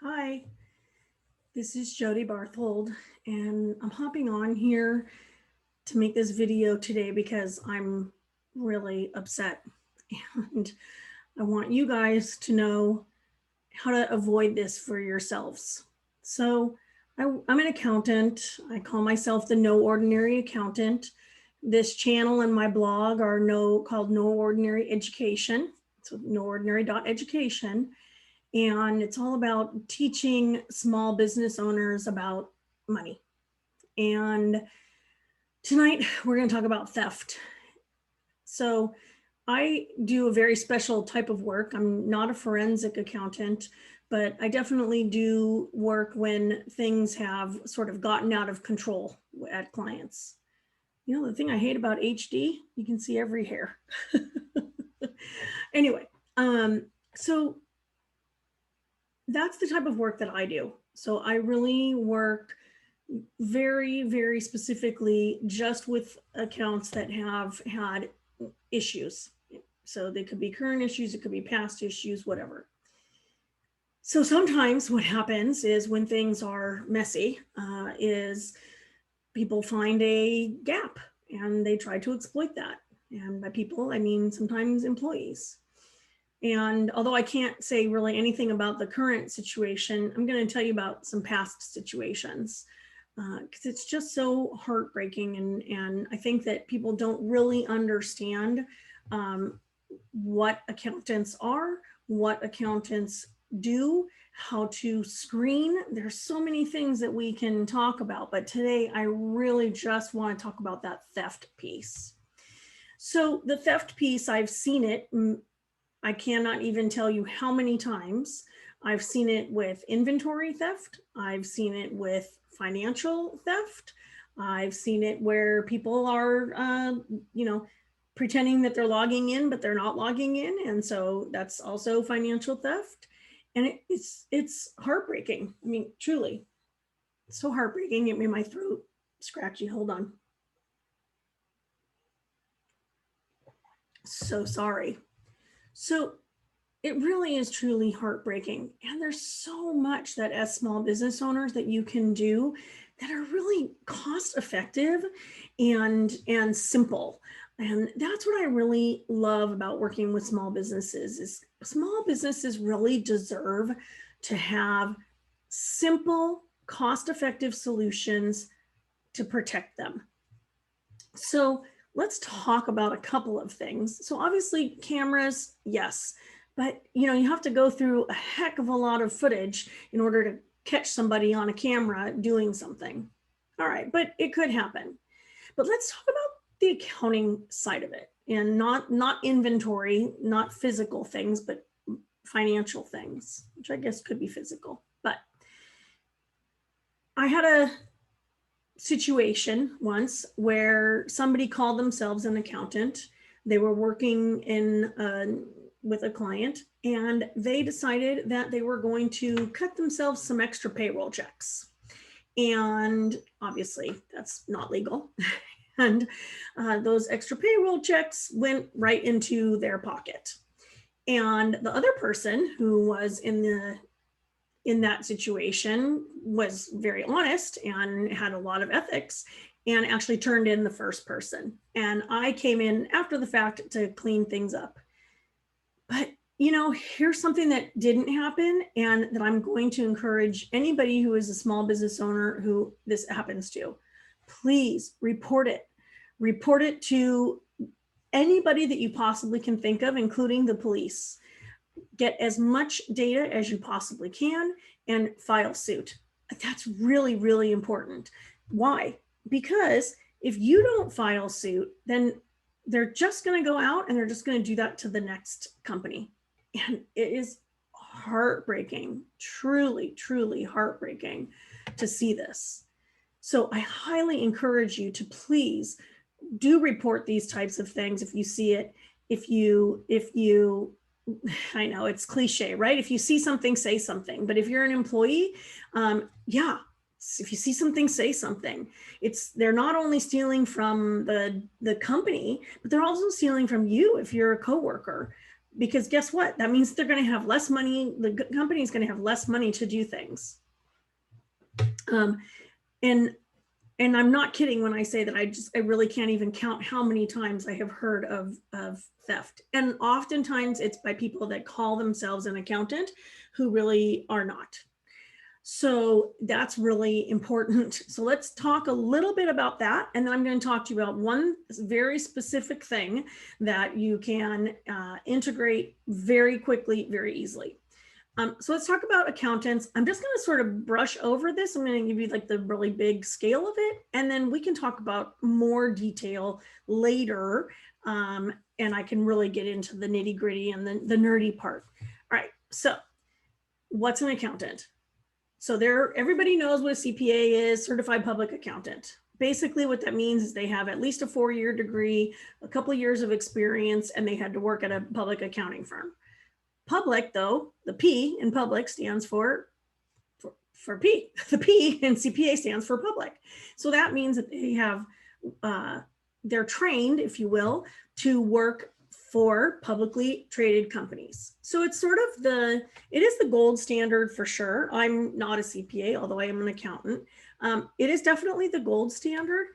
Hi, this is Jody Barthold, and I'm hopping on here to make this video today because I'm really upset and I want you guys to know how to avoid this for yourselves. So, I'm an accountant. I call myself the No Ordinary Accountant. This channel and my blog are called No Ordinary Education. So, noordinary.education. And it's all about teaching small business owners about money. And tonight we're going to talk about theft. So I do a very special type of work. I'm not a forensic accountant, but I definitely do work when things have sort of gotten out of control at clients. You know, the thing I hate about HD, you can see every hair. Anyway, so that's the type of work that I do. So I really work very, very specifically just with accounts that have had issues. So they could be current issues, it could be past issues, whatever. So sometimes what happens is when things are messy, is people find a gap and they try to exploit that. And by people, I mean sometimes employees. And although I can't say really anything about the current situation, I'm going to tell you about some past situations because it's just so heartbreaking. And I think that people don't really understand what accountants are, what accountants do, how to screen. There's so many things that we can talk about, but today I really just want to talk about that theft piece. So the theft piece, I've seen it. I cannot even tell you how many times. I've seen it with inventory theft. I've seen it with financial theft. I've seen it where people are, pretending that they're logging in, but they're not logging in. And so that's also financial theft. And it's heartbreaking. I mean, truly, so heartbreaking. It made my throat scratchy. Hold on. So sorry. So it really is truly heartbreaking. And there's so much that as small business owners that you can do that are really cost effective and simple. And that's what I really love about working with small businesses is small businesses really deserve to have simple, cost-effective solutions to protect them. So let's talk about a couple of things. So obviously cameras, yes, but you have to go through a heck of a lot of footage in order to catch somebody on a camera doing something. All right, but it could happen. But let's talk about the accounting side of it and not inventory, not physical things, but financial things, which I guess could be physical. But I had a situation once where somebody called themselves an accountant. They were working with a client and they decided that they were going to cut themselves some extra payroll checks. And obviously that's not legal. And those extra payroll checks went right into their pocket. And the other person who was in that situation was very honest and had a lot of ethics and actually turned in the first person. And I came in after the fact to clean things up. But here's something that didn't happen and that I'm going to encourage anybody who is a small business owner who this happens to. Please report it. Report it to anybody that you possibly can think of, including the police. Get as much data as you possibly can and file suit. That's really, really important. Why? Because if you don't file suit, then they're just going to go out and they're just going to do that to the next company. And it is heartbreaking, truly, truly heartbreaking to see this. So I highly encourage you to please do report these types of things if you see it. If you I know it's cliche, right? If you see something, say something. But if you're an employee, if you see something, say something. They're not only stealing from the company, but they're also stealing from you if you're a coworker. because guess what? That means they're going to have less money. The company is going to have less money to do things. And I'm not kidding when I say that I really can't even count how many times I have heard of theft. And oftentimes it's by people that call themselves an accountant who really are not. So that's really important. So let's talk a little bit about that. And then I'm going to talk to you about one very specific thing that you can integrate very quickly, very easily. So let's talk about accountants. I'm just going to sort of brush over this. I'm going to give you like the really big scale of it, and then we can talk about more detail later. And I can really get into the nitty gritty and the nerdy part. All right. So what's an accountant? So everybody knows what a CPA is, certified public accountant. Basically what that means is they have at least a 4-year degree, a couple of years of experience, and they had to work at a public accounting firm. Public, though, the P in public stands for P. The P in CPA stands for public. So that means that they have, they're trained, if you will, to work for publicly traded companies. So it's sort of it is the gold standard for sure. I'm not a CPA, although I am an accountant. It is definitely the gold standard.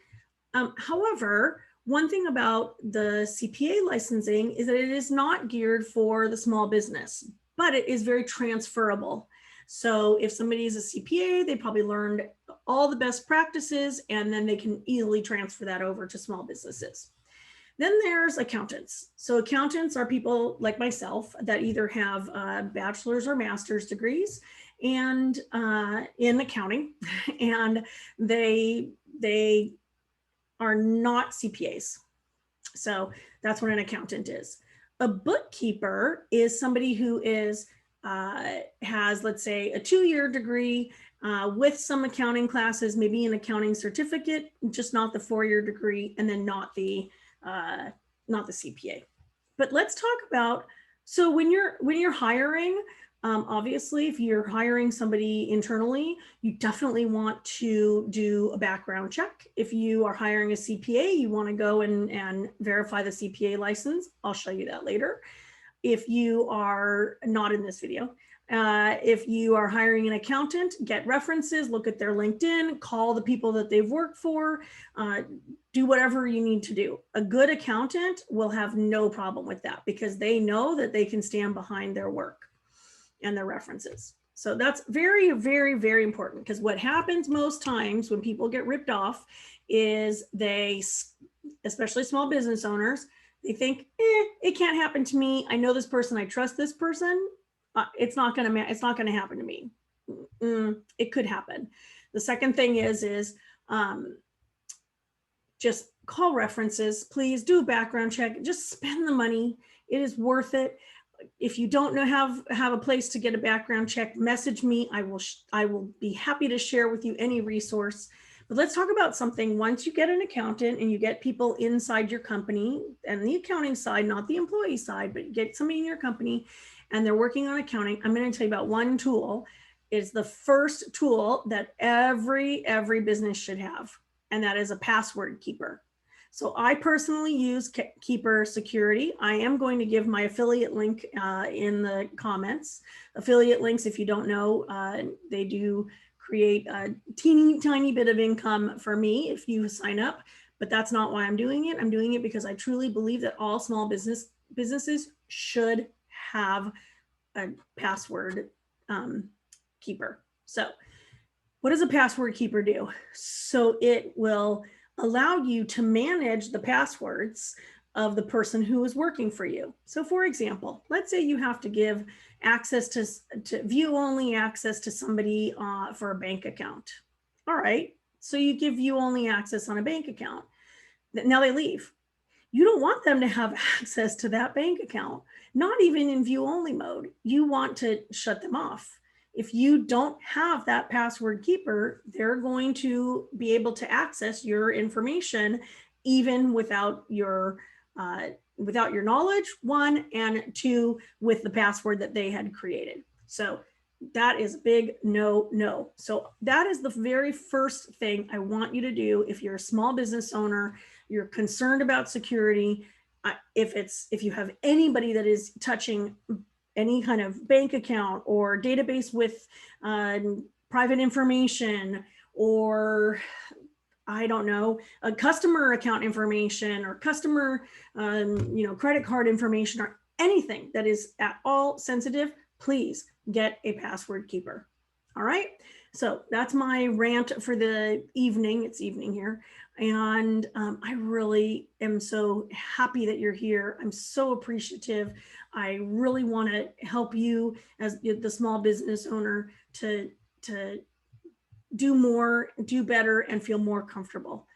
However, one thing about the CPA licensing is that it is not geared for the small business, but it is very transferable. So if somebody is a CPA, they probably learned all the best practices, and then they can easily transfer that over to small businesses. Then there's accountants. So accountants are people like myself that either have bachelor's or master's degrees and in accounting, and they are not CPAs. So that's what an accountant is. A bookkeeper is somebody who has, let's say, a 2-year degree with some accounting classes, maybe an accounting certificate, just not the 4-year degree, and then not the CPA. But let's talk about, so when you're hiring, obviously, if you're hiring somebody internally, you definitely want to do a background check. If you are hiring a CPA, you want to go and verify the CPA license. I'll show you that later. If you are not in this video, if you are hiring an accountant, get references, look at their LinkedIn, call the people that they've worked for, do whatever you need to do. A good accountant will have no problem with that because they know that they can stand behind their work and their references. So that's very, very, very important, because what happens most times when people get ripped off is especially small business owners, they think, it can't happen to me. I know this person, I trust this person. It's not going to happen to me. It could happen. The second thing is just call references. Please do a background check. Just spend the money. It is worth it. If you don't know have a place to get a background check, message me. I will be happy to share with you any resource. But let's talk about something. Once you get an accountant and you get people inside your company, and the accounting side, not the employee side, but you get somebody in your company and they're working on accounting, I'm going to tell you about one tool. It's the first tool that every business should have, and that is a password keeper. So I personally use Keeper Security. I am going to give my affiliate link in the comments. Affiliate links, if you don't know, they do create a teeny tiny bit of income for me if you sign up, but that's not why I'm doing it. I'm doing it because I truly believe that all small businesses should have a password keeper. So what does a password keeper do? So it will allow you to manage the passwords of the person who is working for you. So for example, let's say you have to give access to view-only access to somebody for a bank account. All right, so you give view-only access on a bank account. Now they leave. You don't want them to have access to that bank account, not even in view-only mode. You want to shut them off. If you don't have that password keeper, they're going to be able to access your information even without your knowledge, one, and two, with the password that they had created. So that is a big no. So that is the very first thing I want you to do if you're a small business owner, you're concerned about security. if you have anybody that is touching any kind of bank account or database with private information, or I don't know, a customer account information or customer, credit card information or anything that is at all sensitive, please get a password keeper. All right. So that's my rant for the evening. It's evening here. And I really am so happy that you're here. I'm so appreciative. I really want to help you as the small business owner to do more, do better, and feel more comfortable.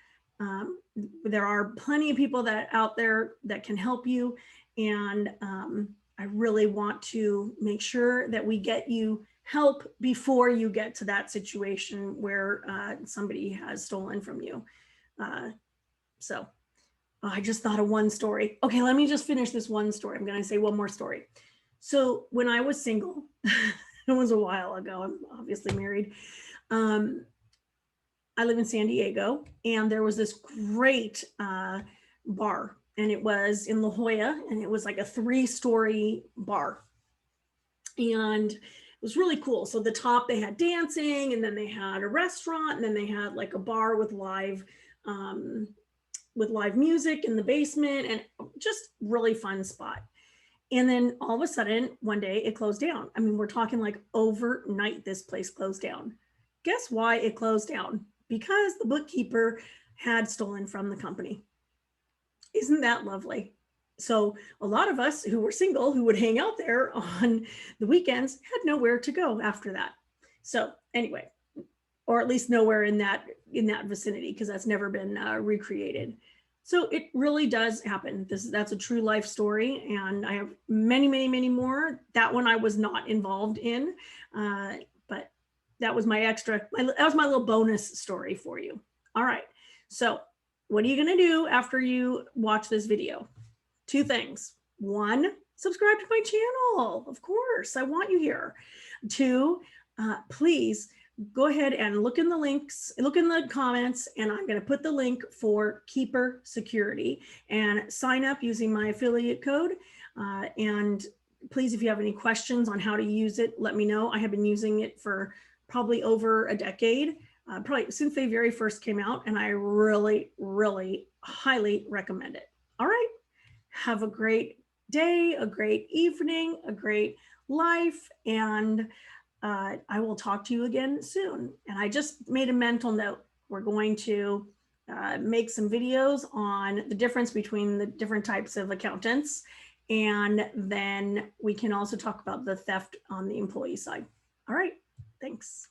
There are plenty of people that out there that can help you. And I really want to make sure that we get you help before you get to that situation where somebody has stolen from you. So I just thought of one story. Okay, let me just finish this one story. I'm going to say one more story. So when I was single, it was a while ago, I'm obviously married. I live in San Diego, and there was this great bar, and it was in La Jolla, and it was like a 3-story bar. And it was really cool. So the top, they had dancing, and then they had a restaurant, and then they had like a bar with live music in the basement, and just really fun spot. And then all of a sudden, one day it closed down. I mean, we're talking like overnight, this place closed down. Guess why it closed down? Because the bookkeeper had stolen from the company. Isn't that lovely? So a lot of us who were single, who would hang out there on the weekends, had nowhere to go after that. So anyway, or at least nowhere in that vicinity, because that's never been recreated. So it really does happen. That's a true life story, and I have many, many, many more. That one I was not involved in, but that was my little bonus story for you. All right. So what are you going to do after you watch this video? 2 things. 1, subscribe to my channel. Of course, I want you here. 2, please go ahead and look in the links, look in the comments, and I'm going to put the link for Keeper Security and sign up using my affiliate code. And please, if you have any questions on how to use it, let me know. I have been using it for probably over a decade, probably since they very first came out, and I really, really highly recommend it. All right. Have a great day, a great evening, a great life, and I will talk to you again soon. And I just made a mental note. We're going to make some videos on the difference between the different types of accountants. And then we can also talk about the theft on the employee side. All right, thanks.